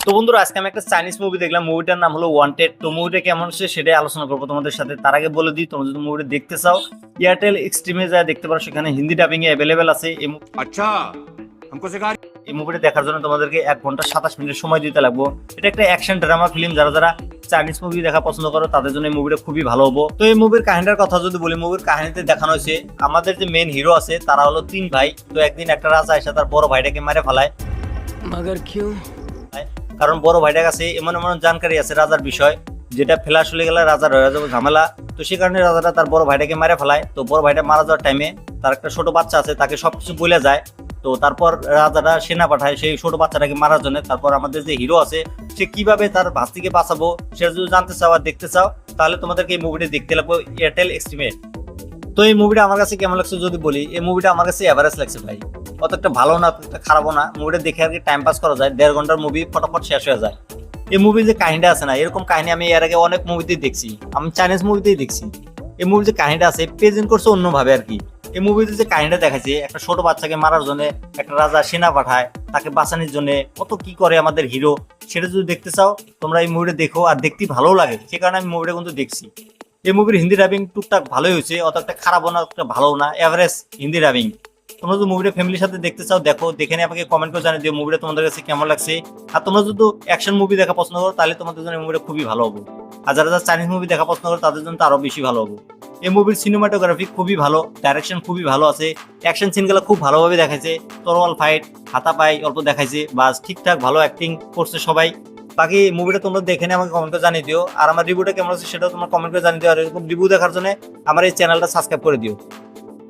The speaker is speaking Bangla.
তো বন্ধুরা আজকে আমি একটা চাইনিজ মুভি দেখলাম, মুভিটার নাম হলো ওয়ান্টেড। তো মুভিটা কেমন হচ্ছে সেটাই আলোচনা করবো তোমাদের সাথে। তার আগে বলে দিই, তোমরা যদি মুভিটা দেখতে চাও এয়ারটেল এক্সট্রিমে যা দেখতে পারো, সেখানে হিন্দি ডাবিং এ অ্যাভেলেবেল আছে। अच्छा हमको सिखा এই মুভিটা দেখার জন্য তোমাদেরকে 1 ঘন্টা 27 মিনিট সময় দিতে লাগবে। এটা একটা অ্যাকশন ড্রামা ফিল্ম, যারা যারা চাইনিজ মুভি দেখা পছন্দ করো তাদের জন্য এই মুভিটা খুবই ভালো হবো। তো এই মুভির কাহিনীর কথা যদি বলি, মুভির কাহিনীতে দেখানো হয়েছে আমাদের যে মেন হিরো আছে তারা হলো 3 ভাই। তো একদিন একটা রাজা এসে তার বড় ভাইটাকে মারে ফেলায়। मगर क्यों? কারণ বড় ভাইটার কাছে এমন এমন জানকারি আছে রাজার বিষয়, যেটা ফেলা চলে গেলে রাজার হয়ে যাবে ঝামেলা। তো সেই কারণে রাজাটা তার বড় ভাইটাকে মারে ফেলায়। তো বড় ভাইটা মারা যাওয়ার টাইমে তার একটা ছোট বাচ্চা আছে, তাকে সবকিছু বলে যায়। তো তারপর রাজাটা সেনা পাঠায় সেই ছোট বাচ্চাটাকে মারার জন্য। তারপর আমাদের যে হিরো আছে সে কিভাবে তার ভাস্তিকে বাঁচাবো সেটা যদি জানতে চাও আর দেখতে চাও, তাহলে তোমাদেরকে এই মুভিটা দেখতে লাগবে এয়ারটেল এক্সট্রিমে। তো এই মুভিটা আমার কাছে কেমন লাগছে যদি বলি, এই মুভিটা আমার কাছে এভারেজ লাগছে ভাই। অত একটা ভালো না, একটা খারাপও না। মুভিটা দেখে আর কি টাইম পাস করা যায়, 1.5 ঘন্টার মুভি ফটাফট শেষ হয়ে যায়। এই মুভির যে কাহিনীটা আছে না, এরকম কাহিনী আমি এর আগে অনেক মুভিতেই দেখছি, আমি চাইনিজ মুভিতেই দেখছি। এই মুভির যে কাহিনীটা আছে প্রেজেন্ট করছে অন্যভাবে আর কি। এই মুভিতে যে কাহিনীটা দেখাচ্ছে, একটা ছোট বাচ্চাকে মারার জন্য একটা রাজা সেনা পাঠায়, তাকে বাঁচানোর জন্য কত কি করে আমাদের হিরো, সেটা যদি দেখতে চাও তোমরা এই মুভিটা দেখো। আর দেখতে ভালো লাগে, সে কারণে আমি মুভিটা কিন্তু দেখছি। এই মুভির হিন্দি ডাবিং টুকটাক ভালোই হয়েছে, অত একটা খারাপও না, একটা ভালো না, এভারেজ হিন্দি ডাবিং। তোমরা যদি মুভিটা ফ্যামিলির সাথে দেখতে চাও দেখো, দেখে নিয়ে আমাকে কমেন্ট করে জানিয়ে দিও মুভিটা তোমাদের কাছে কেমন লাগছে। আর তোমরা যদি অ্যাকশন মুভি দেখা পছন্দ করো তাহলে তোমাদের জন্য মুভিটা খুবই ভালো হবে। আর যারা যারা চাইনিজ মুভি দেখা পছন্দ করো তাদের জন্য তো আরো বেশি ভালো হবে। এই মুভির সিনেমাটোগ্রাফি খুবই ভালো, ডাইরেকশন খুবই ভালো আছে, অ্যাকশন সিনগুলো খুব ভালোভাবে দেখাইছে, তরোয়াল ফাইট হাতাপাই অল্প দেখাইছে, বাস ঠিকঠাক ভালো অ্যাক্টিং করছে সবাই। বাকি মুভিটা তোমরা দেখে নিয়ে আমাকে কমেন্ট করে জানিয়ে দিও। আর আমার রিভিউটা কেমন আছে সেটাও তোমরা কমেন্ট করে জানিয়ে দিও। আর এরকম রিভিউ দেখার জন্য আমার এই চ্যানেলটা সাবস্ক্রাইব করে দিও।